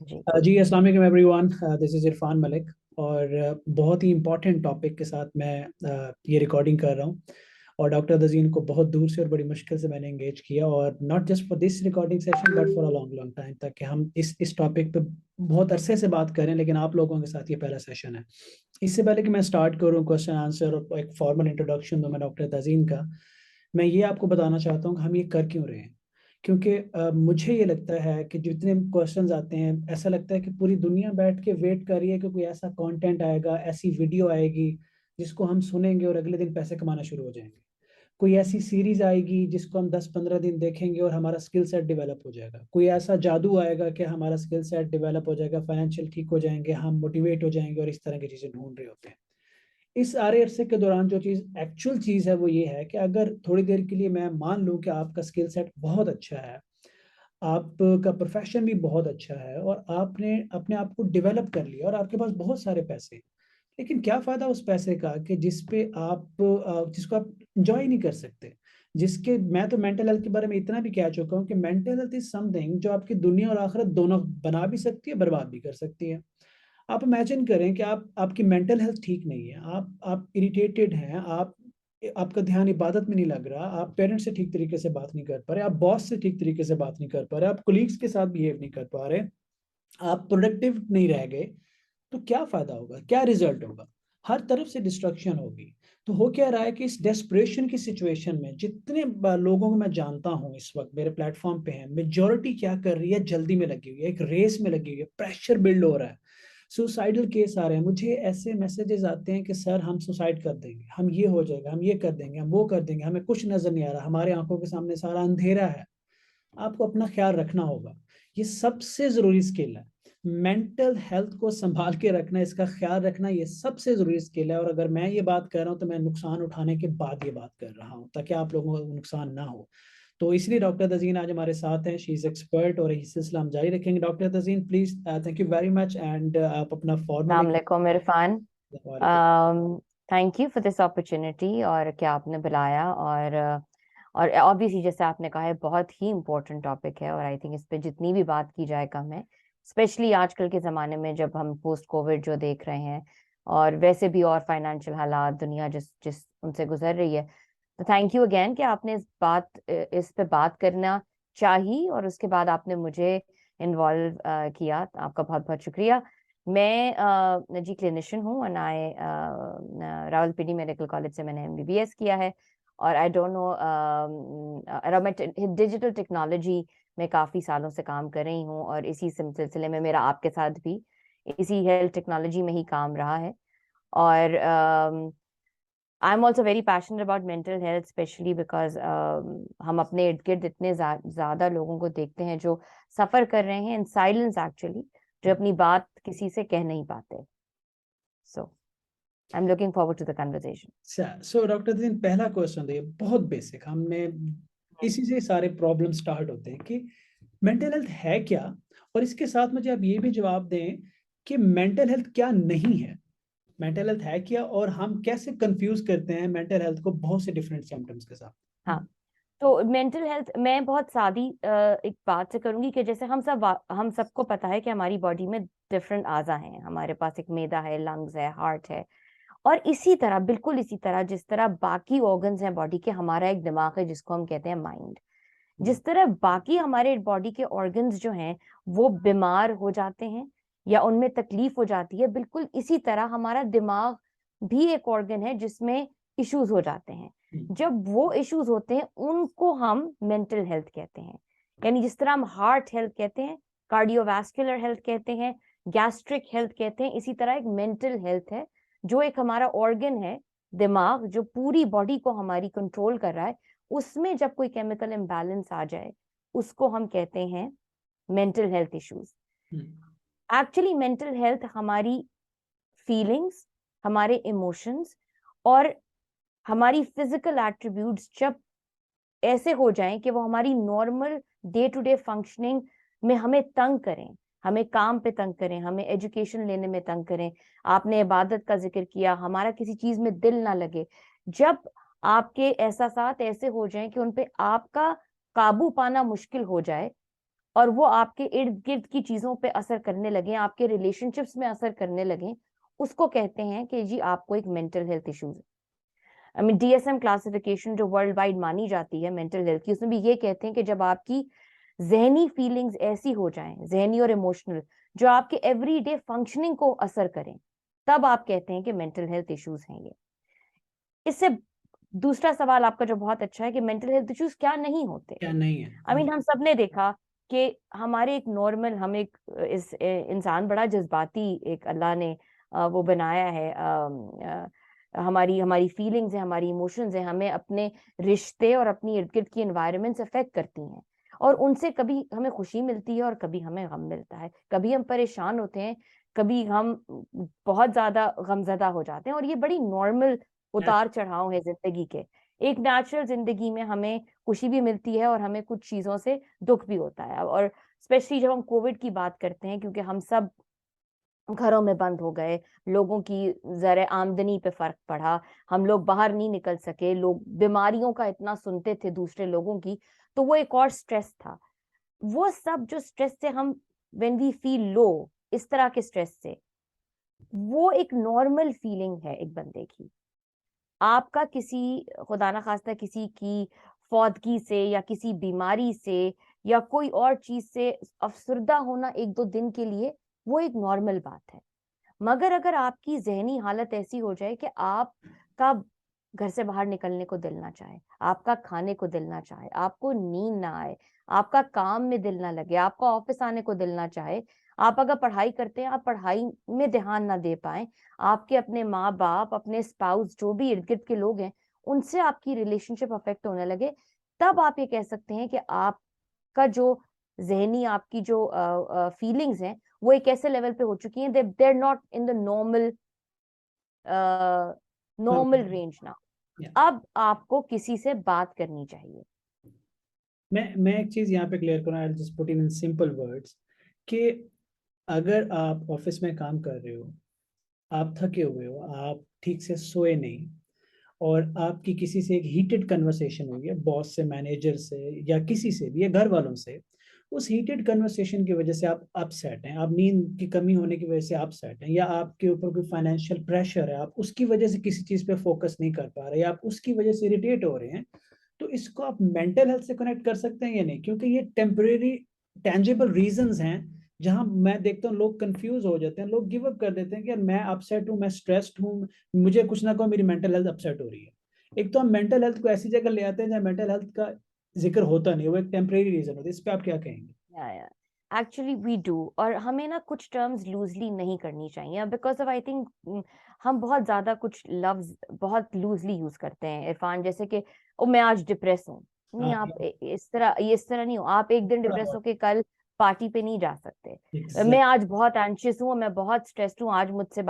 जी। जी अस्सलाम वालेकुम everyone, this is Irfan Malik. और बहुत ही इम्पोर्टेंट टॉपिक के साथ मैं ये रिकॉर्डिंग कर रहा हूँ। और डॉक्टर दजीन को बहुत दूर से और बड़ी मुश्किल से मैंने एंगेज किया, और not just for this recording session but for a long long time, ताकि हम इस टॉपिक पे बहुत अरसे से बात करें। लेकिन आप लोगों के साथ ये पहला सेशन है। इससे पहले कि मैं स्टार्ट करूँ क्वेश्चन आंसर और एक फॉर्मल इंट्रोडक्शन दूँ मैं डॉक्टर दजीन का, मैं ये आपको बताना चाहता हूँ कि हम ये कर क्यों रहे हैं। क्योंकि मुझे ये लगता है कि जितने क्वेश्चंस आते हैं, ऐसा लगता है कि पूरी दुनिया बैठ के वेट कर रही है कि कोई ऐसा कंटेंट आएगा, ऐसी वीडियो आएगी जिसको हम सुनेंगे और अगले दिन पैसे कमाना शुरू हो जाएंगे। कोई ऐसी सीरीज आएगी जिसको हम 10-15 दिन देखेंगे और हमारा स्किल सेट डेवलप हो जाएगा। कोई ऐसा जादू आएगा कि हमारा स्किल सेट डेवलप हो जाएगा, फाइनेंशियल ठीक हो जाएंगे, हम मोटिवेट हो जाएंगे और इस तरह की चीजें ढूंढ रहे होते हैं। इस सारे अरसे के दौरान जो चीज़ एक्चुअल चीज़ है वो ये है कि अगर थोड़ी देर के लिए मैं मान लूँ कि आपका स्किल सेट बहुत अच्छा है, आपका प्रोफेशन भी बहुत अच्छा है, और आपने अपने आप को डेवलप कर लिया और आपके पास बहुत सारे पैसे हैं, लेकिन क्या फायदा उस पैसे का कि जिस पे आप जिसको आप इंजॉय नहीं कर सकते। जिसके मैं तो मेंटल हेल्थ के बारे में इतना भी कह चुका हूँ कि मेंटल हेल्थ इज समथिंग जो आपकी दुनिया और आखिरत दोनों बना भी सकती है, बर्बाद भी कर सकती है। आप इमेजिन करें कि आपकी मेंटल हेल्थ ठीक नहीं है, आप इरिटेटेड हैं, आपका ध्यान इबादत में नहीं लग रहा, आप पेरेंट्स से ठीक तरीके से बात नहीं कर पा रहे, आप बॉस से ठीक तरीके से बात नहीं कर पा रहे, आप कोलीग्स के साथ बिहेव नहीं कर पा रहे, आप प्रोडक्टिव नहीं रह गए, तो क्या फायदा होगा, क्या रिजल्ट होगा? हर तरफ से डिस्ट्रक्शन होगी। तो हो क्या रहा है कि इस डेस्परेशन की सिचुएशन में जितने लोगों को मैं जानता हूँ इस वक्त मेरे प्लेटफॉर्म पे हैं, मेजोरिटी क्या कर रही है, जल्दी में लगी हुई है, एक रेस में लगी हुई है, प्रेशर बिल्ड हो रहा है, सुसाइडल केस आ रहे हैं। मुझे ऐसे मैसेजेस आते हैं कि सर हम सुसाइड कर देंगे, हम ये हो जाएगा, हम ये कर देंगे, हम वो कर देंगे, हमें कुछ नजर नहीं आ रहा, हमारे आंखों के सामने सारा अंधेरा है। आपको अपना ख्याल रखना होगा, ये सबसे जरूरी स्किल है। मेंटल हेल्थ को संभाल के रखना, इसका ख्याल रखना, ये सबसे जरूरी स्किल है। और अगर मैं ये बात कर रहा हूँ तो मैं नुकसान उठाने के बाद ये बात कर रहा हूँ, ताकि आप लोगों को नुकसान ना हो। तो इसलिए डॉक्टर तजीन आज हमारे साथ हैं, शी इज एक्सपर्ट, और यही सिलसिला हम जारी रखेंगे। Doctor Tazeen please, thank you very much, and आप अपना फॉर्मल अस्सलाम वालेकुम इरफान। वालेकुम। Thank you for this opportunity और क्या आपने बुलाया। और ऑब्वियसली जैसे आपने कहा है बहुत ही इम्पोर्टेंट टॉपिक है और आई थिंक इस पे जितनी भी बात की जाए कम है, स्पेशली आजकल के ज़माने में जब हम पोस्ट कोविड जो देख रहे हैं और वैसे भी और फाइनेंशियल हालात दुनिया जिस जिस उनसे गुजर रही है। तो थैंक यू अगेन कि आपने इस पे बात करना चाही और उसके बाद आपने मुझे इन्वॉल्व किया। आपका बहुत बहुत शुक्रिया। मैं जी क्लिनिशियन हूँ और आई रावलपिंडी मेडिकल कॉलेज से मैंने एमबीबीएस किया है। और आई डोंट नो मैं डिजिटल टेक्नोलॉजी में काफ़ी सालों से काम कर रही हूँ और इसी सिलसिले में मेरा आपके साथ भी इसी हेल्थ टेक्नोलॉजी में ही काम रहा है। और I am also very passionate about mental health specially because हम अपने इर्द गिर्द इतने ज़्यादा लोगों को देखते हैं जो सफ़र कर रहे हैं इन साइलेंस एक्चुअली, जो अपनी बात किसी से कह नहीं पाते। So I am looking forward to the conversation. So doctor Deen पहला क्वेश्चन है बहुत बेसिक, हमने इसी से सारे प्रॉब्लम स्टार्ट होते हैं कि मेंटल हेल्थ है क्या, और इसके साथ मुझे आप ये भी जवाब दें कि मेंटल हेल्थ क्या नहीं है। मेंटल हेल्थ है क्या, और हम कैसे कंफ्यूज करते हैं मेंटल हेल्थ को बहुत से डिफरेंट सिम्टम्स के साथ। हाँ, तो मेंटल हेल्थ मैं बहुत सादी एक बात से करूंगी कि जैसे हम सबको पता है कि हमारी बॉडी में डिफरेंट आज़ा हैं। हमारे पास एक मैदा है, लंग्स है, हार्ट है। और इसी तरह बिल्कुल इसी तरह जिस तरह बाकी ऑर्गन्स हैं बॉडी के, हमारा एक दिमाग है जिसको हम कहते हैं माइंड। जिस तरह बाकी हमारे बॉडी के ऑर्गन्स जो हैं वो बीमार हो जाते हैं या उनमें तकलीफ हो जाती है, बिल्कुल इसी तरह हमारा दिमाग भी एक ऑर्गन है जिसमें इश्यूज हो जाते हैं। जब वो इश्यूज होते हैं उनको हम मेंटल हेल्थ कहते हैं। यानी जिस तरह हम हार्ट हेल्थ कहते हैं, कार्डियोवास्कुलर हेल्थ कहते हैं, गैस्ट्रिक हेल्थ कहते हैं, इसी तरह एक मेंटल हेल्थ है जो एक हमारा ऑर्गन है, दिमाग, जो पूरी बॉडी को हमारी कंट्रोल कर रहा है। उसमें जब कोई केमिकल इम्बैलेंस आ जाए उसको हम कहते हैं mental health issues. Actually mental health हमारी फीलिंग्स, हमारे इमोशंस और हमारी फिजिकल एट्रीब्यूट्स जब ऐसे हो जाएं कि वो हमारी normal day to day functioning में हमें तंग करें, हमें काम पे तंग करें, हमें एजुकेशन लेने में तंग करें। आपने इबादत का जिक्र किया, हमारा किसी चीज में दिल ना लगे। जब आपके एहसासात ऐसे हो जाएं कि उन पे आपका काबू पाना मुश्किल हो जाए, और वो आपके इर्द गिर्द की चीजों पे असर करने लगे, आपके रिलेशनशिप्स में असर करने लगे, उसको कहते हैं कि जी आपको एक मेंटल हेल्थ इश्यूज है। आई मीन DSM क्लासिफिकेशन जो वर्ल्ड वाइड मानी जाती है मेंटल हेल्थ की, उसमें भी ये कहते हैं कि जब आपकी जहनी फीलिंग्स ऐसी हो जाएं, जहनी और इमोशनल, जो आपके एवरीडे फंक्शनिंग को असर करें, तब आप कहते हैं कि मेंटल हेल्थ इश्यूज हैं ये। इससे दूसरा सवाल आपका जो बहुत अच्छा है कि मेंटल हेल्थ इश्यूज क्या नहीं होते। क्या नहीं है? आई मीन हम सब ने देखा कि हमारे एक नॉर्मल, हम एक इंसान बड़ा जज्बाती, एक अल्लाह ने वो बनाया है, हमारी हमारी फीलिंग्स है, हमारी इमोशंस है, हमें अपने रिश्ते और अपनी इर्द गिर्द की एनवायरनमेंट्स अफेक्ट करती हैं, और उनसे कभी हमें खुशी मिलती है और कभी हमें गम मिलता है, कभी हम परेशान होते हैं, कभी हम बहुत ज्यादा गमजदा हो जाते हैं, और ये बड़ी नॉर्मल उतार चढ़ाव है जिंदगी के। एक नेचुरल जिंदगी में हमें खुशी भी मिलती है और हमें कुछ चीजों से दुख भी होता है। और स्पेशली जब हम कोविड की बात करते हैं, क्योंकि हम सब घरों में बंद हो गए, लोगों की जरा आमदनी पे फर्क पड़ा, हम लोग बाहर नहीं निकल सके, लोग बीमारियों का इतना सुनते थे दूसरे लोगों की, तो वो एक और स्ट्रेस था। वो सब जो स्ट्रेस से हम, व्हेन वी फील लो, इस तरह के स्ट्रेस से, वो एक नॉर्मल फीलिंग है एक बंदे की। आपका किसी, खुदा ना खास्ता किसी की फौतगी से या किसी बीमारी से या कोई और चीज से अफसरदा होना एक दो दिन के लिए, वो एक नॉर्मल बात है। मगर अगर आपकी जहनी हालत ऐसी हो जाए कि आपका घर से बाहर निकलने को दिल ना चाहे, आपका खाने को दिल ना चाहे, आपको नींद ना आए, आपका काम में दिल ना लगे, आपका ऑफिस आने को दिल ना चाहे, आप अगर पढ़ाई करते हैं आप पढ़ाई में ध्यान ना दे पाए, आपके अपने माँ बाप, अपने स्पाउस, जो भी इर्द गिर्द के लोग हैं, उनसे आपकी रिलेशनशिप अफेक्ट होने लगे, तब आप ये कह सकते हैं कि आपका जो जहनी, आपकी जो फीलिंग्स हैं, वो एक ऐसे लेवल पे हो चुकी हैं, they are not in the normal normal range ना। अब आपको किसी से बात करनी चाहिए। मैं एक चीज यहाँ पे क्लियर करूँ, I just put in simple words, कि अगर आप ऑफिस में काम कर रहे हो, आप थके हुए हो, आप ठीक से सोए नहीं, और आपकी किसी से एक हीटेड कन्वर्सेशन हुई है, बॉस से, मैनेजर से, या किसी से भी, या घर वालों से, उस हीटेड कन्वर्सेशन की वजह से आप अपसेट हैं, आप नींद की कमी होने की वजह से अपसेट हैं, या आपके ऊपर कोई फाइनेंशियल प्रेशर है, आप उसकी वजह से किसी चीज पे फोकस नहीं कर पा रहे, या आप उसकी वजह से इरिटेट हो रहे हैं, तो इसको आप मेंटल हेल्थ से कनेक्ट कर सकते हैं या नहीं? क्योंकि ये टेम्परेरी टेंजिबल रीजंस हैं, जहां मैं देखता हूँ लोग कंफ्यूज हो जाते हैं, लोग गिव अप कर देते हैं कि यार मैं अपसेट हूँ, मैं स्ट्रेस्ड हूँ, मुझे कुछ ना कहो, मेरी मेंटल हेल्थ अपसेट हो रही है। एक तो हम मेंटल हेल्थ को ऐसी जगह ले आते हैं जहाँ मेंटल हेल्थ का जिक्र होता नहीं, वो एक टेम्परेरी रीजन होता है। इस पे आप क्या कहेंगे? या एक्चुअली वी डू, और हमें ना कुछ टर्म्स लूजली नहीं करनी चाहिए, बिकॉज ऑफ आई थिंक हम बहुत ज्यादा कुछ लफ्ज बहुत लूजली यूज करते हैं इरफान, जैसे कि ओ मैं आज डिप्रेस हूँ। नहीं, हाँ, आप इस तरह नहीं हो। आप एक दिन डिप्रेस होके कल पार्टी पे नहीं जा सकते। मैं एग्जैक्ट। आज बहुत एंशियस हूँ, मैं बहुत स्ट्रेस्ड हूँ, आज मुझसे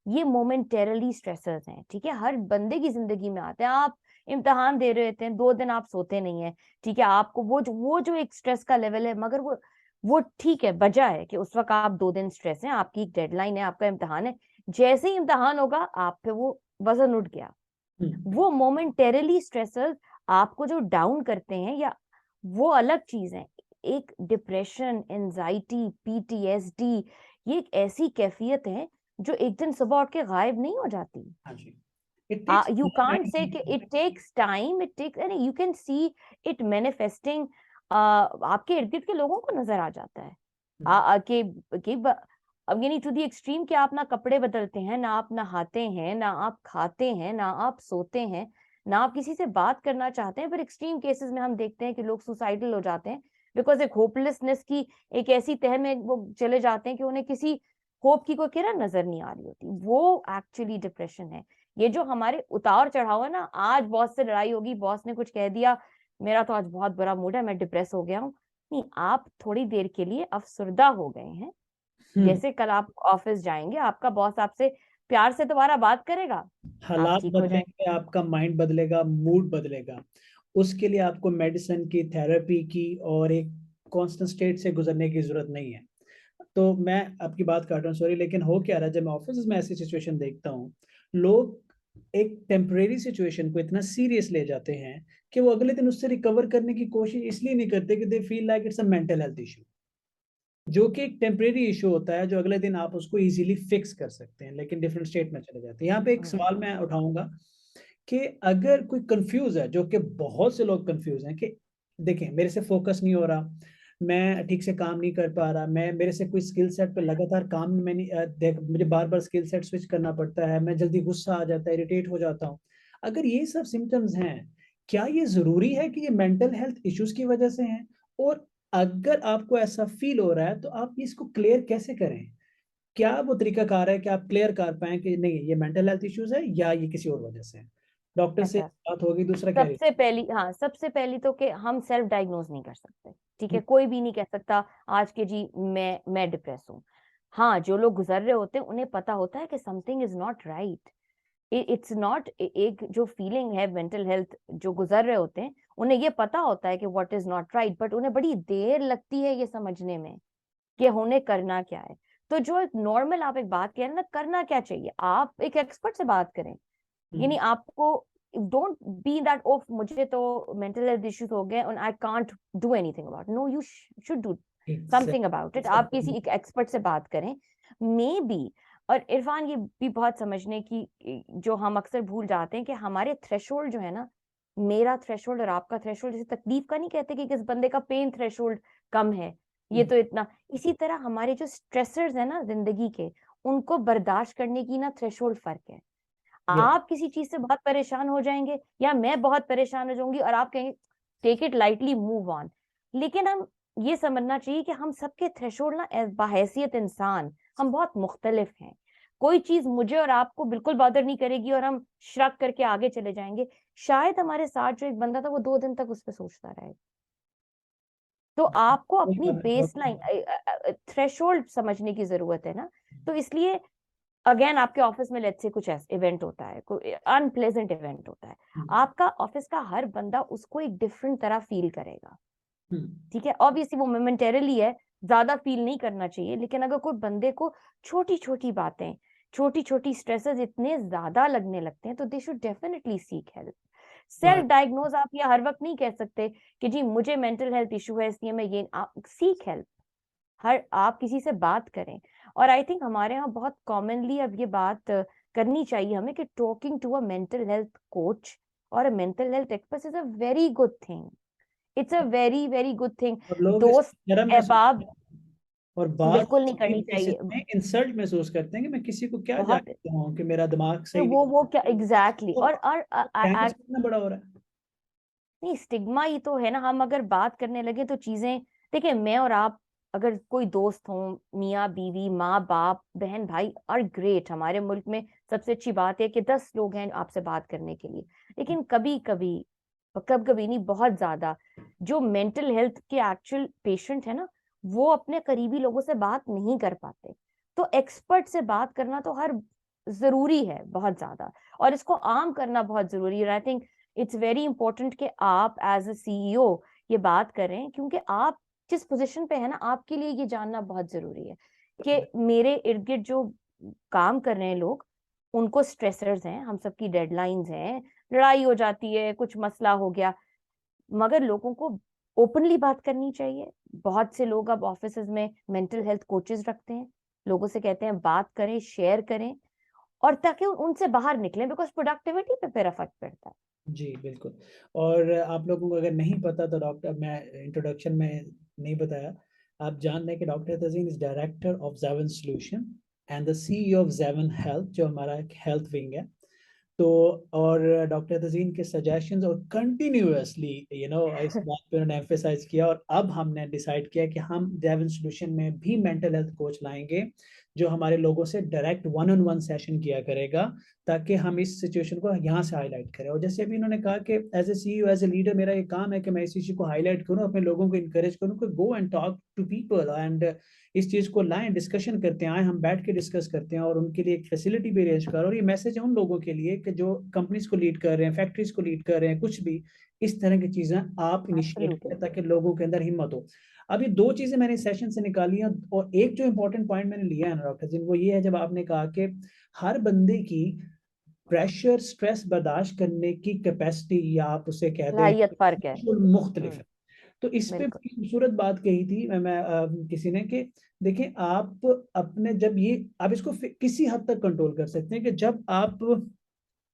ये मोमेंटेरली स्ट्रेसर्स हैं, ठीक है, हर बंदे की जिंदगी में आते हैं। आप इम्तिहान दे रहे होते हैं, 2 दिन आप सोते नहीं है, ठीक है, आपको वो जो एक स्ट्रेस का लेवल है, मगर वो ठीक है, वजह है कि उस वक्त आप 2 दिन स्ट्रेस हैं, आपकी एक डेडलाइन है, आपका इम्तिहान है। जैसे ही इम्तिहान होगा आप पे वो वजन उठ गया। वो मोमेंटेरली स्ट्रेसर्स आपको जो डाउन करते हैं, या वो अलग चीज है। एक डिप्रेशन, एंजाइटी, PTSD, ये एक ऐसी कैफियत है जो एक दिन सुबह उठ के गायब नहीं हो जाती। हाँ जी, it takes You can't say कि टाइम। it takes time, it takes, and you can see it manifesting, आपके इर्द गिर्द के लोगों को नजर आ जाता है। अब ये नहीं टू दी एक्सट्रीम कि आप ना कपड़े बदलते हैं, ना आप नहाते हैं, ना आप खाते हैं, ना आप सोते हैं, ना आप किसी से बात करना चाहते हैं, पर एक्सट्रीम केसेस में हम देखते हैं कि लोग सुसाइडल हो जाते हैं, बिकॉज एक होपलेसनेस की एक ऐसी तह में वो चले जाते हैं कि उन्हें किसी होप की कोई किरण नजर नहीं आ रही होती। वो एक्चुअली डिप्रेशन है। ये जो हमारे उतार चढ़ाव है ना, आज बॉस से लड़ाई होगी, बॉस ने कुछ कह दिया, मेरा तो आज बहुत बुरा मूड है, मैं डिप्रेस हो गया हूँ। नहीं, आप थोड़ी देर के लिए अफसरदा हो गए हैं। हम्म। जैसे कल आप ऑफिस जाएंगे, आपका बॉस आपसे प्यार से दोबारा बात करेगा, आप हालात ठीक हो जाएंगे। बदलेंगे, आपका माइंड बदलेगा, मूड बदलेगा, उसके लिए आपको मेडिसिन की, थेरेपी की, और एक कांस्टेंट स्टेट से गुजरने की जरूरत नहीं है। तो मैं आपकी बात काट रहा हूँ, सॉरी, लेकिन हो क्या रहा है, जब मैं ऑफिस में ऐसी सिचुएशन देखता हूँ, लोग एक टेम्परेरी सिचुएशन को इतना सीरियस ले जाते हैं कि वो अगले दिन उससे रिकवर करने की कोशिश इसलिए नहीं करते कि they feel like it's a mental health issue. जो कि एक टेम्परेरी इशू होता है, जो अगले दिन आप उसको इजीली फिक्स कर सकते हैं, लेकिन डिफरेंट स्टेट में चले जाते हैं। यहाँ पे एक सवाल मैं उठाऊंगा कि अगर कोई कंफ्यूज है, जो कि बहुत से लोग कंफ्यूज हैं कि देखें मेरे से फोकस नहीं हो रहा, मैं ठीक से काम नहीं कर पा रहा, मैं मेरे से कोई स्किल सेट पे लगातार काम में नहीं देख, मुझे बार बार स्किल सेट स्विच करना पड़ता है, मैं जल्दी गुस्सा आ जाता है, इरिटेट हो जाता हूँ। अगर ये सब सिम्टम्स हैं, क्या ये जरूरी है कि ये मेंटल हेल्थ इश्यूज की वजह से हैं? और अगर आपको ऐसा फील हो रहा है तो आप इसको क्लियर कैसे करें? क्या वो तरीकाकार है कि आप क्लियर कर पाए कि नहीं ये मेंटल हेल्थ इश्यूज है या ये किसी और वजह से है? डॉक्टर से अच्छा, बात होगी, दूसरा क्या सबसे पहली, हाँ, सबसे पहली तो कि हम सेल्फ डायग्नोज नहीं कर सकते, ठीक है? हम्म, कोई भी नहीं कह सकता आज के जी मैं डिप्रेस हूँ। हाँ, जो लोग गुजर रहे होते हैं उन्हें पता होता है कि something is not right. It's not, एक जो फीलिंग है मेंटल हेल्थ, जो गुजर रहे होते हैं उन्हें ये पता होता है कि what is not right, but उन्हें बड़ी देर लगती है ये समझने में कि उन्हें करना क्या है। तो जो एक नॉर्मल, आप एक बात कह रहे हैं ना, करना क्या चाहिए, आप एक एक्सपर्ट से बात करें। यानी आपको, डोंट बी दैट ऑफ मुझे तो मेंटल हेल्थ इश्यूज हो गए और I can't do anything about, no, you should do something about it. आप किसी एक एक्सपर्ट से बात करें, मे बी। और इरफान, ये भी बहुत समझने की, जो हम अक्सर भूल जाते हैं कि हमारे थ्रेशोल्ड जो है ना, मेरा थ्रेशोल्ड और आपका थ्रेशोल्ड, जैसे तकलीफ का नहीं कहते कि किस बंदे का पेन थ्रेशोल्ड कम है, ये तो इतना, इसी तरह हमारे जो स्ट्रेसर्स है ना जिंदगी के, उनको बर्दाश्त करने की ना थ्रेशोल्ड फर्क है। आप किसी चीज से बहुत परेशान हो जाएंगे या मैं बहुत परेशान हो जाऊंगी और आप कहेंगे take it lightly, move on. लेकिन हम ये समझना चाहिए कि हम सबके थ्रेशोल्ड ना, बाहैसियत इंसान, हम बहुत मुख्तलिफ हैं। कोई चीज मुझे और आपको बिल्कुल बॉदर नहीं करेगी और हम श्रक करके आगे चले जाएंगे, शायद हमारे साथ जो एक बंदा था वो 2 दिन तक उस पर सोचता रहे। तो आपको अपनी बेसलाइन थ्रेशोल्ड समझने की जरूरत है ना। तो इसलिए अगेन, आपके ऑफिस में लेट्स से कुछ इवेंट होता है, कोई अनप्लेजेंट इवेंट होता है, आपका ऑफिस का हर बंदा उसको एक डिफरेंट तरह फील करेगा, ठीक है? ऑब्वियसली वो मोमेंटेरली है, ज्यादा फील नहीं करना चाहिए, लेकिन अगर कोई बंदे को छोटी छोटी बातें, छोटी छोटी स्ट्रेसेस इतने ज्यादा लगने लगते हैं, तो they should definitely seek help. Self diagnose आप ये हर वक्त नहीं कह सकते कि जी मुझे मेंटल हेल्थ इशू है इसलिए मैं ये, आप सीक हेल्प, हर, आप किसी से बात करें। और आई थिंक हमारे यहाँ बहुत कॉमनली अब ये बात करनी चाहिए हमें कि talking to a mental health coach और a mental health expert is a very good thing, it's a very very good thing. और लोग दोस्त शर्म महसूस अहबाब और बात बिल्कुल नहीं करनी चाहिए। में इंसल्ट महसूस करते हैं कि मैं किसी को क्या बहुत, जानता हूँ कि मेरा दिमाग तो सही वो नहीं क्या एग्जैक्टली है। और डैमेज कितना बड़ा हो रहा है। नहीं, स्टिग्मा ही तो है ना। हम अगर बात करने लगे तो चीजें, देखिए, मैं और आप अगर कोई दोस्त हो, मियाँ बीवी, माँ बाप, बहन भाई, और ग्रेट, हमारे मुल्क में सबसे अच्छी बात है कि 10 लोग हैं आपसे बात करने के लिए। लेकिन कभी कभी, कभी कभी नहीं, बहुत ज्यादा, जो मेंटल हेल्थ के एक्चुअल पेशेंट है ना, वो अपने करीबी लोगों से बात नहीं कर पाते। तो एक्सपर्ट से बात करना तो हर जरूरी है, बहुत ज्यादा, और इसको आम करना बहुत जरूरी है। I think it's very important कि आप एज अ सीईओ ये बात करें, क्योंकि आप जिस पोजीशन पे है ना, आपके लिए ये जानना बहुत जरूरी है कि मेरे इर्द गिर्द जो काम कर रहे हैं लोग, उनको स्ट्रेसर्स हैं, हम सबकी डेडलाइंस हैं, लड़ाई हो जाती है, कुछ मसला हो गया, मगर लोगों को ओपनली बात करनी चाहिए। बहुत से लोग अब ऑफिसेज में मेंटल हेल्थ कोचेस रखते हैं, लोगों से कहते हैं बात करें, शेयर करें, और ताकि उनसे बाहर निकलें, बिकॉज प्रोडक्टिविटी पे फिर इफेक्ट पड़ता है। जी बिल्कुल। और आप लोगों को अगर नहीं पता तो डॉक्टर, मैं इंट्रोडक्शन में नहीं बताया, आप जान लें कि doctor Tazeen is director of Jevan solution and the CEO of Jevan health, जो हमारा एक हेल्थ विंग है। तो और डॉक्टर तजीन के सजेशंस और कंटिन्यूअसली इस बात पे उन्होंने एम्फेसाइज किया, और अब हमने डिसाइड किया कि हम जेवन सॉल्यूशन में भी मेंटल हेल्थ कोच लाएंगे, जो हमारे लोगों से direct one on one session किया करेगा, ताकि हम इस सिचुएशन को यहाँ से हाईलाइट करें। और जैसे अभी उन्होंने कहा कि as a CEO, as a leader, मेरा ये काम है कि मैं इस इश्यू को हाईलाइट करूँ, अपने लोगों को इंकरेज करूँ कि go and talk to people and इस चीज को लाएं, डिस्कशन करते हैं, आए हम बैठ के डिस्कस करते हैं, और उनके लिए एक फैसिलिटी भी अरेंज करो। और ये मैसेज है उन लोगों के लिए कि जो कंपनीज को लीड कर रहे हैं, फैक्ट्रीज को लीड कर रहे हैं, कुछ भी इस तरह की चीजें आप इनिशिएट एब्सोल्युटली। करें ताकि लोगों के अंदर हिम्मत हो। अभी दो चीजें मैंने सेशन से निकाली हैं, और एक जो इंपॉर्टेंट पॉइंट मैंने लिया है ना डॉक्टर जी, वो ये है, जब आपने कहा कि हर बंदे की प्रेशर स्ट्रेस बर्दाश्त करने की कैपेसिटी, या आप उसे कहते लाहियत फर्क है। हैं, मुख्तलिफ है। तो इस पे बिल्कुल। बड़ी खूबसूरत बात कही थी किसी ने कि देखें, आप अपने जब ये आप इसको किसी हद तक कंट्रोल कर सकते हैं कि जब आप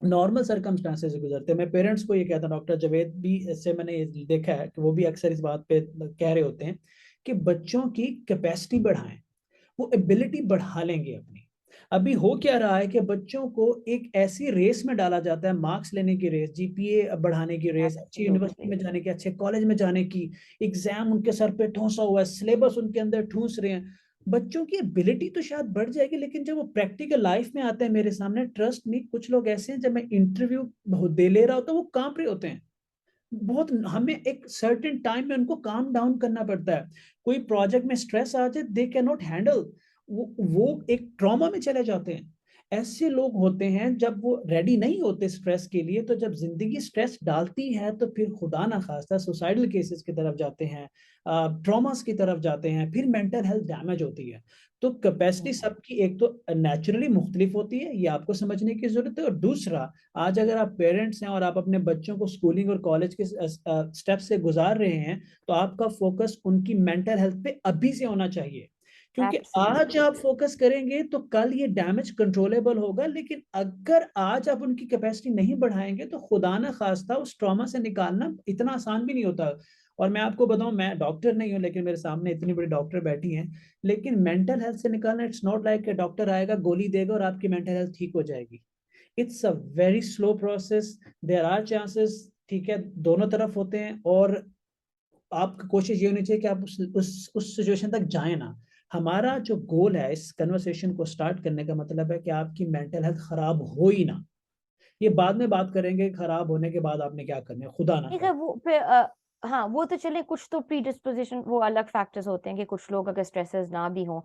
नॉर्मल सर्कमस्टांसेस से गुजरते हैं। मैं पेरेंट्स को ये कहता हूँ, डॉक्टर जावेद भी इससे मैंने ये देखा है कि वो भी अक्सर इस बात पे कह रहे होते हैं कि बच्चों की कैपेसिटी बढ़ाएं, वो एबिलिटी बढ़ा लेंगे अपनी। अभी हो क्या रहा है कि बच्चों को एक ऐसी रेस में डाला जाता है, मार्क्स लेने की रेस, जीपीए बढ़ाने की रेस, अच्छी यूनिवर्सिटी एब्सोल्युटली। में जाने की, अच्छे कॉलेज में जाने की, एग्जाम उनके सर पे ठूंसा हुआ है, सिलेबस उनके अंदर ठूंस रहे हैं। बच्चों की एबिलिटी तो शायद बढ़ जाएगी, लेकिन जब वो प्रैक्टिकल लाइफ में आते हैं मेरे सामने, ट्रस्ट नहीं, कुछ लोग ऐसे हैं जब मैं इंटरव्यू बहुत दे ले रहा होता हूँ वो कांप रहे होते हैं बहुत। हमें एक सर्टेन टाइम में उनको काम डाउन करना पड़ता है। कोई प्रोजेक्ट में स्ट्रेस आ जाए, दे कैन नॉट हैंडल, वो एक ट्रॉमा में चले जाते हैं। ऐसे लोग होते हैं जब वो रेडी नहीं होते स्ट्रेस के लिए, तो जब जिंदगी स्ट्रेस डालती है तो फिर खुदा ना खास्ता सुसाइडल केसेस की तरफ जाते हैं, ट्रॉमास की तरफ जाते हैं, फिर मेंटल हेल्थ डैमेज होती है। तो कैपेसिटी सबकी एक तो नेचुरली मुख्तलिफ होती है, ये आपको समझने की जरूरत है। और दूसरा, आज अगर आप पेरेंट्स हैं और आप अपने बच्चों को स्कूलिंग और कॉलेज के स्टेप से गुजार रहे हैं, तो आपका फोकस उनकी मेंटल हेल्थ पे अभी से होना चाहिए। क्योंकि आज एब्सोल्युटली। आप फोकस करेंगे तो कल ये डैमेज कंट्रोलेबल होगा, लेकिन अगर आज आप उनकी कैपेसिटी नहीं बढ़ाएंगे तो खुदा ना खास्ता उस ट्रॉमा से निकालना इतना आसान भी नहीं होता। और मैं आपको बताऊं, मैं डॉक्टर नहीं हूं, लेकिन मेरे सामने इतनी बड़ी डॉक्टर बैठी हैं, लेकिन मेंटल हेल्थ से निकालना, इट्स नॉट लाइक डॉक्टर आएगा गोली देगा और आपकी मेंटल हेल्थ ठीक हो जाएगी। It's a very slow process. There are chances, ठीक है, दोनों तरफ होते हैं। और आपकी कोशिश ये होनी चाहिए कि आप उस सिचुएशन तक जाए ना। हमारा जो गोल है इस कन्वर्सेशन को स्टार्ट करने का मतलब है कि आपकी मेंटल हेल्थ खराब हो ही ना। ये बाद में बात करेंगे, खराब होने के बाद आपने क्या करना है, खुदा ना ठीक है, करे। वो फिर हाँ, वो तो चले, कुछ तो प्रीडिस्पोजिशन, वो अलग फैक्टर्स होते हैं कि कुछ लोग अगर स्ट्रेसेस ना भी हों।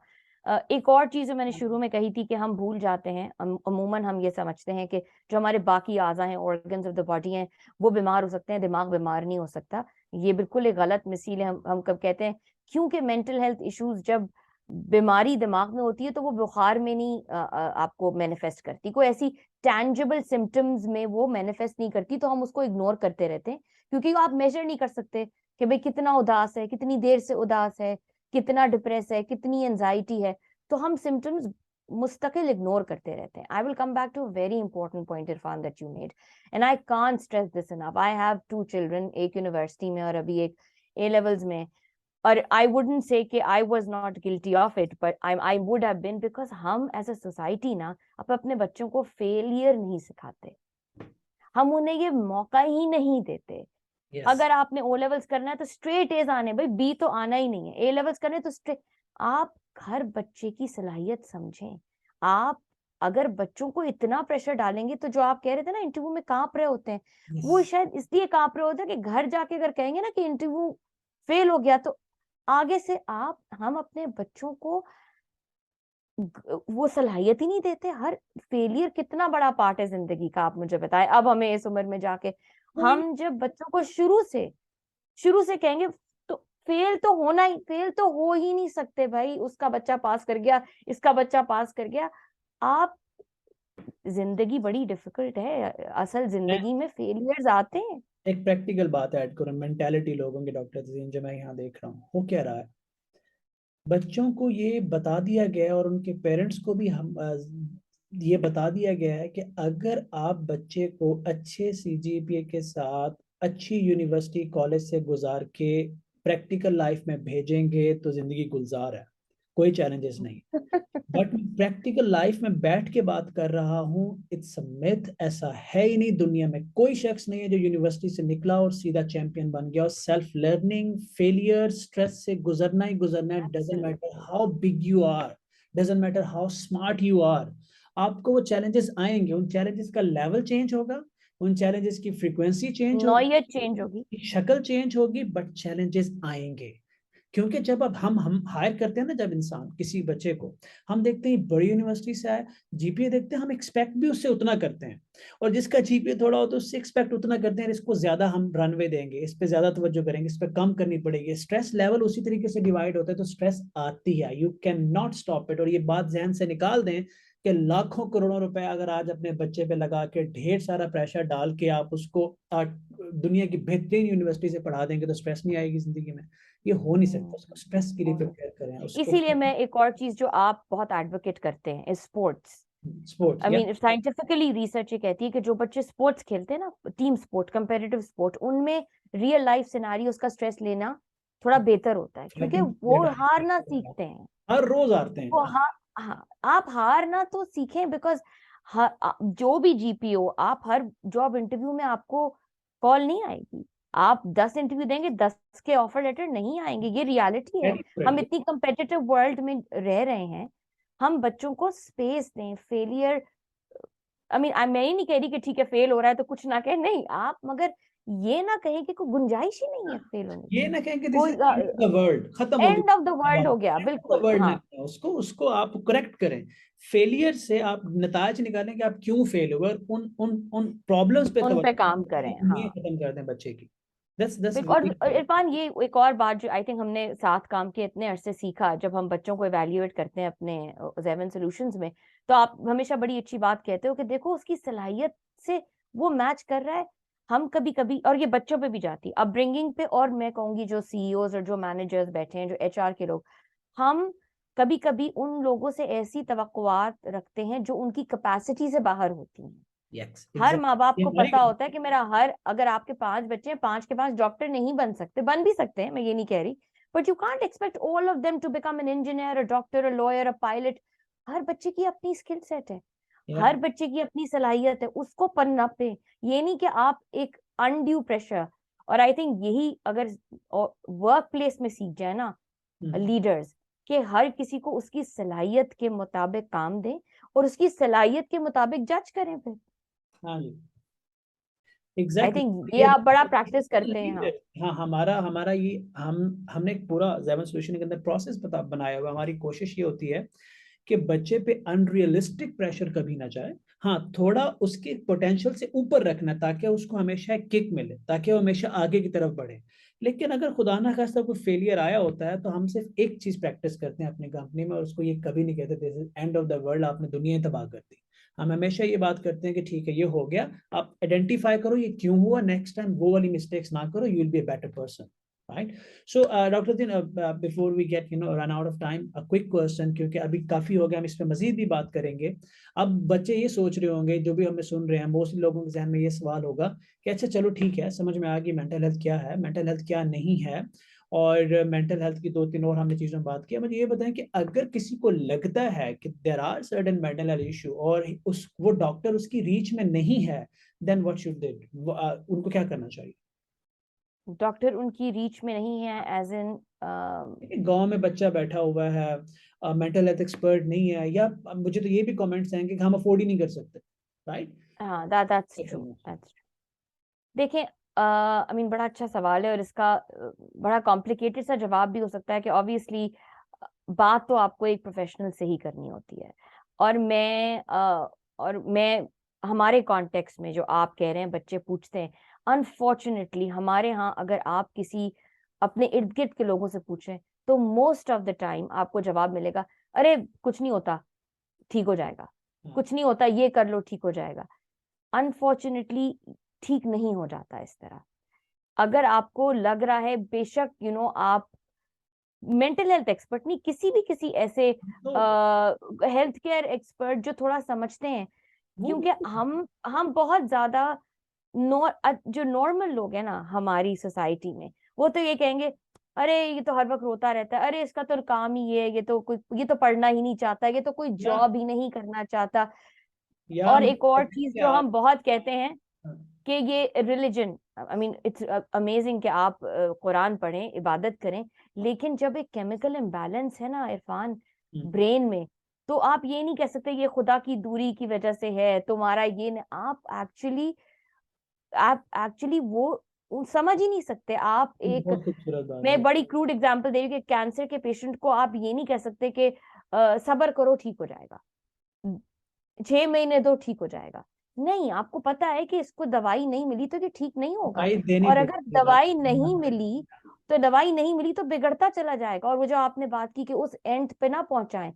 एक और चीज जो मैंने शुरू में कही थी कि हम भूल जाते हैं, अमूमन हम ये समझते हैं कि जो हमारे बाकी आज़ा हैं, ऑर्गन्स ऑफ द बॉडी हैं, वो बीमार हो सकते हैं, दिमाग बीमार नहीं हो सकता। ये बिल्कुल एक गलत मिसाल है। हम कब कहते हैं, क्योंकि मेंटल हेल्थ इश्यूज जब बीमारी दिमाग में होती है तो वो बुखार में नहीं आपको मैनिफेस्ट करती, कोई ऐसी टैंजिबल सिम्टम्स में वो मैनिफेस्ट नहीं करती, तो हम उसको इग्नोर करते रहते हैं, क्योंकि आप मेजर नहीं कर सकते कि भाई कितना उदास है, कितनी देर से उदास है, कितना डिप्रेस है, कितनी एंजाइटी है। तो हम सिम्टम्स मुस्तकिल इग्नोर करते रहते हैं। I will come back to a very important point Irfan that you made, and I can't stress this enough. I have 2 children, एक यूनिवर्सिटी में और अभी एक ए लेवल्स में। और आई wouldn't say that I was not guilty of it, but I would have been, because हम as a society ना अब अपने बच्चों को फेलियर नहीं सिखाते, हम उन्हें ये मौका ही नहीं देते। यस। अगर आपने ओ लेवल्स करना है तो स्ट्रेट एज आने, भाई बी तो आना ही नहीं है, ए लेवल्स करने तो स्ट्रेट। आप हर बच्चे की सलाहियत समझें। आप अगर बच्चों को इतना प्रेशर डालेंगे तो जो आप कह रहे थे ना, इंटरव्यू में कांप रहे होते हैं, यस। वो शायद इसलिए कांप रहे होते हैं कि घर जाके अगर कहेंगे ना कि इंटरव्यू फेल हो गया, तो आगे से हम अपने बच्चों को वो सलाहियत ही नहीं देते। हर फेलियर कितना बड़ा पार्ट है जिंदगी का, आप मुझे बताएं। अब हमें इस उम्र में जाके, कोई हम जब बच्चों को शुरू से कहेंगे, तो फेल तो हो ही नहीं सकते भाई। उसका बच्चा पास कर गया, इसका बच्चा पास कर गया। आप जिंदगी बड़ी डिफिकल्ट है, असल मैं जिंदगी में फेलियर्स आते हैं। एक प्रैक्टिकल बात ऐड करूँ, मेंटालिटी लोगों की, डॉक्टर तजीन, जो मैं यहाँ देख रहा हूँ, हो क्या रहा है, बच्चों को ये बता दिया गया है और उनके पेरेंट्स को भी ये बता दिया गया है कि अगर आप बच्चे को अच्छे सीजीपीए के साथ अच्छी यूनिवर्सिटी कॉलेज से गुजार के प्रैक्टिकल लाइफ में भेजेंगे तो जिंदगी गुलजार है, कोई चैलेंजेस नहीं। बट प्रैक्टिकल लाइफ में बैठ के बात कर रहा हूँ, इट्स अ मिथ। ऐसा है ही नहीं, दुनिया में कोई शख्स नहीं है जो यूनिवर्सिटी से निकला और सीधा चैंपियन बन गया। और सेल्फ लर्निंग, फेलियर, स्ट्रेस से गुजरना ही गुजरना है। Doesn't matter absolutely. How big you are, doesn't matter how smart you are, आपको वो चैलेंजेस आएंगे। उन चैलेंजेस का लेवल चेंज होगा, उन चैलेंजेस की फ्रीक्वेंसी चेंज नौयत चेंज होगी। होगी, शक्ल चेंज होगी, बट चैलेंजेस आएंगे। क्योंकि जब अब हम हायर करते हैं ना, जब इंसान किसी बच्चे को, हम देखते हैं बड़ी यूनिवर्सिटी से आए, जीपीए देखते हैं, हम एक्सपेक्ट भी उससे उतना करते हैं। और जिसका जीपीए थोड़ा हो तो उससे एक्सपेक्ट उतना करते हैं, इसको ज्यादा हम रनवे देंगे, इस पे ज्यादा तवज्जो करेंगे, इस पे कम करनी पड़ेगी। स्ट्रेस लेवल उसी तरीके से डिवाइड होता है, तो स्ट्रेस आती है, you can not stop it. और ये बात जहन से निकाल दें कि लाखों करोड़ों रुपए अगर आज अपने बच्चे पे लगा के ढेर सारा प्रेशर डाल के आप उसको दुनिया की बेहतरीन यूनिवर्सिटी से पढ़ा देंगे तो स्ट्रेस नहीं आएगी जिंदगी में? ये हो नहीं सकता। उसको स्ट्रेस के लिए प्रिपेयर करें उसको। इसीलिए मैं एक और चीज जो आप बहुत एडवोकेट करते हैं is sports. Sports I mean scientifically research ये कहती है कि जो बच्चे स्पोर्ट्स खेलते हैं ना, टीम स्पोर्ट, कंपेटिटिव स्पोर्ट, उनमें रियल लाइफ सिनारियोस का स्ट्रेस लेना थोड़ा बेहतर होता है, क्योंकि वो हारना सीखते हैं। हर रोज हारते हैं। वो हाँ, आप हारना तो सीखें, बिकॉज जो भी जीपीओ, आप हर जॉब इंटरव्यू में आपको कॉल नहीं आएगी। आप 10 इंटरव्यू देंगे, 10 के ऑफर लेटर नहीं आएंगे, ये रियलिटी है। हम इतनी कंपेटिटिव वर्ल्ड में रह रहे हैं, हम बच्चों को स्पेस दें। फेलियर, आई मीन मैं ही नहीं कह रही कि ठीक है फेल हो रहा है तो कुछ ना कहे, नहीं, आप मगर ये ना कहें कि कोई गुंजाइश ही नहीं है फेल होने की। ये ना कहें कि दिस कोई is end of the world, खत्म हो एंड ऑफ द वर्ल्ड हो गया, बिल्कुल। वर्ल्ड हाँ, ना, उसको उसको आप करेक्ट करें। फेलियर से आप नताज निकालें कि आप क्यों फेल हुए, और उन प्रॉब्लम्स पे उन पे काम करें। उम्मीद हाँ, खत्म कर दें बच्चे की। दैट्स और इरफान, ये एक और बात जो आई थिंक हमने साथ काम के इतने अरसे सीखा, जब हम बच्चों को इवेल्युएट करते हैं अपने ज़ेवन सॉल्यूशंस में, तो आप हमेशा बड़ी अच्छी बात कहते हो कि देखो उसकी सलाहियत से वो मैच कर रहा है। हम कभी कभी, और ये बच्चों पे भी जाती अपब्रिंगिंग पे, और मैं कहूंगी जो सीईओज और जो मैनेजर्स बैठे हैं, जो एचआर के लोग, हम कभी कभी उन लोगों से ऐसी तवक्कुआत रखते हैं जो उनकी कैपेसिटी से बाहर होती हैं। हर माँ बाप को पता होता है कि मेरा अगर आपके 5 बच्चे हैं, 5 के 5 डॉक्टर नहीं बन सकते, बन भी सकते हैं, मैं ये नहीं कह रही, but you can't expect all of them to become an engineer, a doctor, a lawyer, a pilot. हर बच्चे की अपनी स्किल सेट है, हर बच्चे की अपनी सलाहियत है, उसको पन्ना पे। ये नहीं कि आप एक अनड्यू प्रेशर। और आई थिंक यही अगर वर्क प्लेस में सीख जाए ना लीडर्स, कि हर किसी को उसकी सलाहियत के मुताबिक काम दें और उसकी सलाहियत के मुताबिक जज करें फिर। हाँ जी, आई एग्जैक्टली थिंक ये आप बड़ा प्रैक्टिस करते हैं। हाँ, हाँ, हमारा हमारा ये हमने एक पूरा ज़ेवन सॉल्यूशन के अंदर प्रोसेस बनाया हुआ। हमारी कोशिश ये होती है कि बच्चे पे अनरियलिस्टिक प्रेशर कभी ना जाए। हाँ, थोड़ा उसके पोटेंशियल से ऊपर रखना, ताकि उसको हमेशा एक किक मिले, ताकि वो हमेशा आगे की तरफ बढ़े। लेकिन अगर खुदा ना खास्ता कोई फेलियर आया होता है, तो हम सिर्फ एक चीज प्रैक्टिस करते हैं अपनी कंपनी में, और उसको ये कभी नहीं कहते this is end of the world, आपने दुनिया ही तबाह कर दी। हम हमेशा ये बात करते हैं कि ठीक है ये हो गया, आप आइडेंटिफाई करो ये क्यों हुआ, नेक्स्ट टाइम वो वाली मिस्टेक्स ना करो, you will be a better person, right? So doctor Deen, before we get run out of time, a quick question, क्योंकि अभी काफी हो गया, हम इस पे मजीद भी बात करेंगे। अब बच्चे ये सोच रहे होंगे, जो भी हमें सुन रहे हैं, मोस्टली लोगों के जहन में ये सवाल होगा कि अच्छा चलो ठीक है, समझ में आ गई मेंटल हेल्थ क्या है, मेंटल हेल्थ क्या नहीं है, और मेंटल हेल्थ की 2-3 और हमने चीजों में बात की। मुझे ये बताएं कि अगर किसी को लगता है कि there are certain mental health issue, और वो डॉक्टर उसकी रीच में नहीं है, देन व्हाट शुड दे, उनको क्या करना चाहिए? डॉक्टर उनकी रीच में नहीं है एज इन गांव में बच्चा बैठा हुआ है, मेंटल हेल्थ एक्सपर्ट नहीं है, या मुझे तो ये भी कमेंट्स आएंगे कि हम अफोर्ड ही नहीं कर सकते, राइट? हाँ, दैट्स ट्रू, दैट्स ट्रू। देखें, आई मीन बड़ा अच्छा सवाल है, और इसका बड़ा कॉम्प्लिकेटेड सा जवाब भी हो सकता है कि ऑब्वियसली बात तो आपको एक प्रोफेशनल से ही करनी होती है। और मैं हमारे कॉन्टेक्स्ट में जो आप कह रहे हैं बच्चे पूछते हैं, अनफॉर्चुनेटली हमारे यहाँ अगर आप किसी अपने इर्द गिर्द के लोगों से पूछें, तो मोस्ट ऑफ द टाइम आपको जवाब मिलेगा, अरे कुछ नहीं होता, ठीक हो जाएगा, कुछ नहीं होता, ये कर लो, ठीक हो जाएगा। अनफॉर्चुनेटली ठीक नहीं हो जाता इस तरह। अगर आपको लग रहा है, बेशक आप मेंटल हेल्थ एक्सपर्ट नहीं, किसी ऐसे हेल्थ केयर एक्सपर्ट जो थोड़ा समझते हैं, क्योंकि हम बहुत ज्यादा जो नॉर्मल लोग हैं ना हमारी सोसाइटी में, वो तो ये कहेंगे, अरे ये तो हर वक्त रोता रहता है, अरे इसका तो काम ही ये है, ये तो पढ़ना ही नहीं चाहता, ये तो कोई जॉब ही नहीं करना चाहता। और एक और चीज जो हम बहुत कहते हैं कि ये religion, I mean it's amazing कि आप कुरान पढ़ें, इबादत करें, लेकिन जब एक केमिकल इम्बैलेंस है ना इरफान ब्रेन में, तो आप ये नहीं कह सकते ये खुदा की दूरी की वजह से है तुम्हारा, ये नहीं, आप एक्चुअली वो समझ ही नहीं सकते। आप एक, बहुत खूबसूरत बात है। मैं बड़ी क्रूड एग्जांपल दे रही हूँ कि कैंसर के पेशेंट को आप ये नहीं कह सकते कि सब्र करो ठीक हो जाएगा, 6 महीने दो ठीक हो जाएगा। नहीं, आपको पता है कि इसको दवाई नहीं मिली तो ये ठीक नहीं होगा, दवाई देनी और अगर पड़ती है दवाई नहीं मिली तो बिगड़ता चला जाएगा, और वो जो आपने बात की कि उस एंड पे ना पहुंचाएं।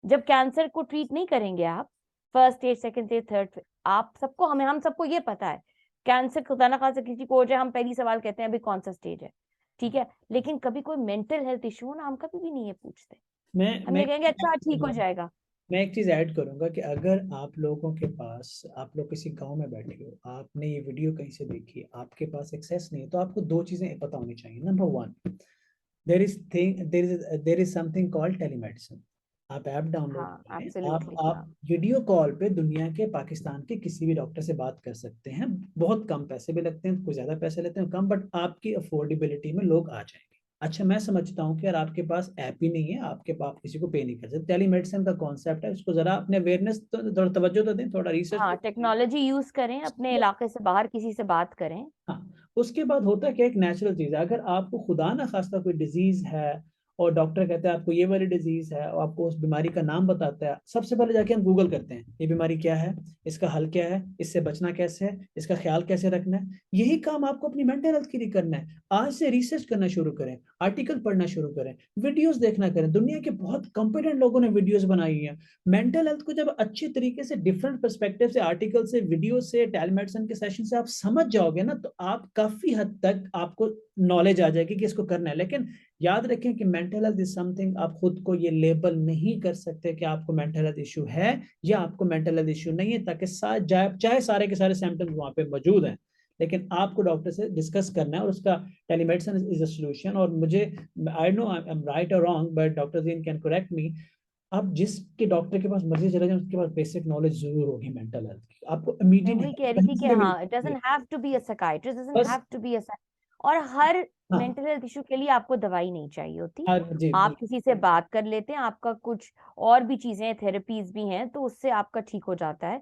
जब कैंसर को ट्रीट नहीं करेंगे आप, first stage, second stage, third, आप सबको, हम सबको ये पता है कैंसर खुदा ना खासा किसी को हो जाए, हम पहली सवाल कहते हैं अभी कौन सा स्टेज है, ठीक है। लेकिन कभी कोई मेंटल हेल्थ इशू हो ना, हम कभी भी नहीं ये पूछते, हम मैं ये कहेंगे अच्छा ठीक हो जाएगा। मैं एक चीज ऐड करूंगा कि अगर आप लोगों के पास, आप लोग किसी गांव में बैठे हो, आपने ये वीडियो कहीं से देखी, आपके पास एक्सेस नहीं है, तो आपको दो चीजें पता होनी चाहिए। Number one, there is something called telemedicine. आप ऐप डाउनलोड हाँ करें, एब्सोल्युटली, आप हाँ। वीडियो कॉल पे दुनिया के, पाकिस्तान के किसी भी डॉक्टर से बात कर सकते हैं। बहुत कम पैसे भी लगते हैं, कुछ ज्यादा पैसे लेते हैं कम, बट आपकी अफोर्डेबिलिटी में लोग आ जाएंगे। अच्छा, मैं समझता हूँ कि अगर आपके पास ऐप ही नहीं है, आपके पास किसी को पे नहीं कर सकते, टेलीमेडिसिन का कॉन्सेप्ट है, उसको जरा अपने अवेयरनेस तो थोड़ा तवज्जो तो दें, थोड़ा रिसर्च हाँ, करें। टेक्नोलॉजी यूज करें, अपने इलाके से बाहर किसी से बात करें। हाँ, उसके बाद होता क्या, एक नेचुरल चीज है, अगर आपको खुदा ना खास्ता कोई डिजीज है और डॉक्टर कहता है आपको ये वाली डिजीज है और आपको उस बीमारी का नाम बताता है, सबसे पहले जाके हम गूगल करते हैं ये बीमारी क्या है, इसका हल क्या है, इससे बचना कैसे है, इसका ख्याल कैसे रखना है। यही काम आपको अपनी मेंटल हेल्थ के लिए करना है। आज से रिसर्च करना शुरू करें, आर्टिकल पढ़ना शुरू करें, वीडियोस देखना करें। दुनिया के बहुत कॉम्पिटेंट लोगों ने वीडियोस बनाई है। मेंटल हेल्थ को जब अच्छे तरीके से डिफरेंट पर्सपेक्टिव से, आर्टिकल से, वीडियो से, टेलीमेडिसिन के सेशन से आप समझ जाओगे ना, तो आप काफी हद तक आपको नॉलेज आ जाएगी कि इसको करना है। लेकिन याद रखें कि मेंटल हेल्थ इज समथिंग, आप खुद को ये लेबल नहीं कर सकते कि आपको मेंटल हेल्थ इशू है या आपको मेंटल हेल्थ इशू नहीं है, ताकि चाहे सारे के सारे सिम्टम्स वहां पे मौजूद हैं, लेकिन आपको डॉक्टर से डिस्कस करना है, और उसका टेलीमेडिसिन इज अ सोल्यूशन। और मुझे, I know I am right और wrong, but doctor Deen can correct me, आप जिसके डॉक्टर के पास मर्जी चले जाए, उसके पास बेसिक नॉलेज जरूर होगी मेंटल हेल्थ की, आपको मैं इमीडिएट वही कह रही कहीं थी कि से भी हाँ, it doesn't have to be a psychiatrist, doesn't बस। हैव टू बी अ, और हर हाँ, मेंटल हेल्थ इशू के लिए आपको दवाई नहीं चाहिए होती। हाँ जी आप बिल्कुल। किसी से बात कर लेते हैं, आपका कुछ और भी चीजें, थेरेपीज भी हैं, तो उससे आपका ठीक हो जाता है,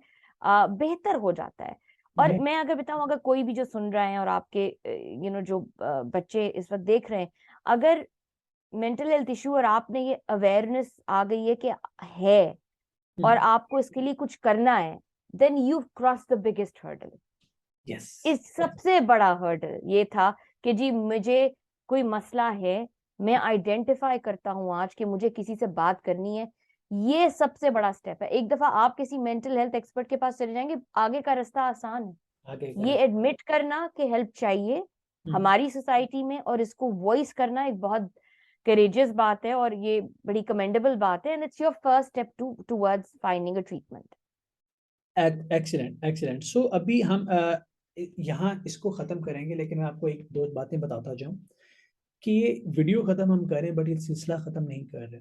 बेहतर हो जाता है। और मैं मैं अगर बताऊं, अगर कोई भी जो सुन रहा है और आपके जो बच्चे इस वक्त देख रहे हैं, अगर मेंटल हेल्थ इशू और आपने ये अवेयरनेस आ गई है कि है, और आपको इसके लिए कुछ करना है, then you cross the biggest hurdle. Yes. इस सबसे बड़ा हर्डल ये था कि जी मुझे कोई मसला है, मैं आइडेंटिफाई करता हूं आज कि मुझे किसी से बात करनी है। ये सबसे बड़ा स्टेप है। एक दफा आप किसी मेंटल हेल्थ एक्सपर्ट के पास चले जाएंगे, आगे का रास्ता आसान आगे है। कर। ये एडमिट करना कि हेल्प चाहिए हमारी सोसाइटी में, और इसको वॉइस करना एक बहुत करेजियस बात है, और ये बड़ी कमेंडेबल बात है, and it's your first step towards finding a treatment. Excellent excellent. So अभी हम यहाँ इसको खत्म करेंगे, लेकिन मैं आपको एक दो बातें बताता जाऊं कि ये वीडियो खत्म हम करें, बट ये सिलसिला खत्म नहीं कर रहे।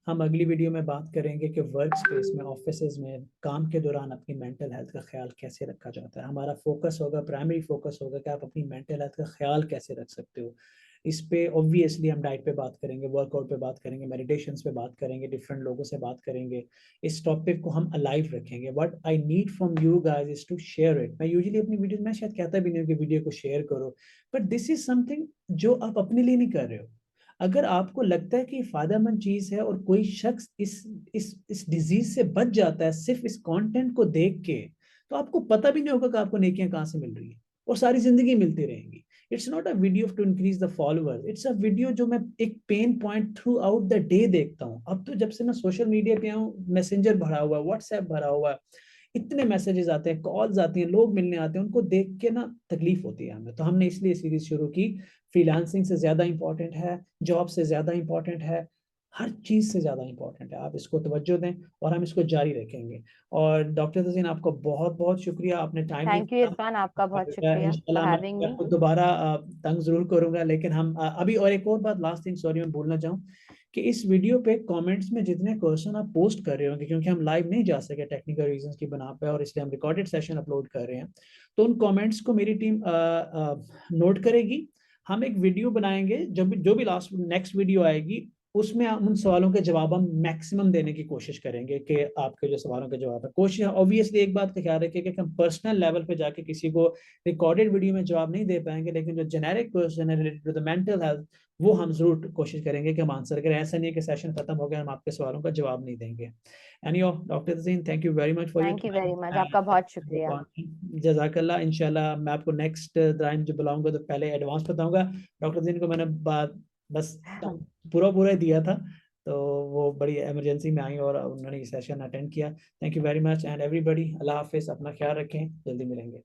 हम अगली वीडियो में बात करेंगे कि वर्क स्पेस में, ऑफिस में, काम के दौरान अपनी मेंटल हेल्थ का ख्याल कैसे रखा जाता है। हमारा फोकस होगा, प्राइमरी फोकस होगा कि आप अपनी मेंटल हेल्थ का ख्याल कैसे रख सकते हो। इस पे ऑब्वियसली हम डाइट पे बात करेंगे, वर्कआउट पे बात करेंगे, मेडिटेशन पे बात करेंगे, डिफरेंट लोगों से बात करेंगे। इस टॉपिक को हम अलाइव रखेंगे। What I need from you guys is to share it. मैं यूजुअली अपनी वीडियो में शायद कहता भी नहीं हूँ कि वीडियो को शेयर करो, बट दिस इज समथिंग जो आप अपने लिए नहीं कर रहे हो। अगर आपको लगता है कि फायदेमंद चीज है और कोई शख्स इस डिजीज से बच जाता है सिर्फ इस कंटेंट को देख के, तो आपको पता भी नहीं होगा कि आपको नेकियां कहाँ से मिल रही है, और सारी जिंदगी मिलती रहेंगी। It's not a video to increase the followers, it's a video जो मैं एक pain point throughout the day देखता हूँ। अब तो जब से मैं सोशल मीडिया पे आऊँ, मैसेंजर भरा हुआ है, व्हाट्सएप भरा हुआ है, इतने मैसेजेस आते हैं, कॉल्स आती हैं, लोग मिलने आते हैं, उनको देख के ना तकलीफ होती है हमें। तो हमने इसलिए सीरीज शुरू की। फ्रीलांसिंग से ज्यादा इंपॉर्टेंट है, जॉब से ज्यादा इंपॉर्टेंट है, हर चीज से ज्यादा इंपॉर्टेंट है। आप इसको तवज्जो दें और हम इसको जारी रखेंगे। और डॉक्टर तज़ीन, आपको बहुत बहुत शुक्रिया, आपने टाइम थैंक यू दिया। इरफान, आपका बहुत शुक्रिया फॉर इंशाल्लाह मैं हैविंग मी। आपको दोबारा तंग जरूर करूंगा, लेकिन हम अभी, और एक और बात, लास्ट थिंग, सॉरी मैं भूलना चाहूँ कि इस वीडियो पे कमेंट्स में जितने क्वेश्चन आप पोस्ट कर रहे होंगे, क्योंकि हम लाइव नहीं जा सके टेक्निकल रीजंस की बना पे, और इसलिए हम रिकॉर्डेड सेशन अपलोड कर रहे हैं, तो उन कमेंट्स को मेरी टीम नोट करेगी। हम एक वीडियो बनाएंगे, जो भी लास्ट नेक्स्ट वीडियो आएगी, उसमें हम उन सवालों के जवाब हम मैक्सिमम देने की कोशिश करेंगे कि आपके जो सवालों के जवाब है। कोशिश ऑब्वियसली एक बात का ख्याल रखिए कि हम पर्सनल लेवल पे जाके किसी को रिकॉर्डेड वीडियो में जवाब नहीं दे पाएंगे, लेकिन जो जेनेरिक क्वेश्चन है related to the mental health, वो हम जरूर कोशिश करेंगे कि हम आंसर करें। ऐसा नहीं है कि सेशन खत्म हो गया हम आपके सवालों का जवाब नहीं देंगे। Any doctor Tazeen, thank you very much for your thank you very much, आपका बहुत शुक्रिया। टाइम। जजाकल्ला। इंशाल्लाह मैं आपको नेक्स्ट टाइम जब बुलाऊंगा तो पहले एडवांस बताऊंगा। डॉक्टर तज़ीन को मैंने बात बस पूरा पूरा दिया था, तो वो बड़ी इमरजेंसी में आई और उन्होंने ये सेशन अटेंड किया। Thank you very much and everybody, Allah हाफ़िज़, अपना ख़्याल रखें, जल्दी मिलेंगे।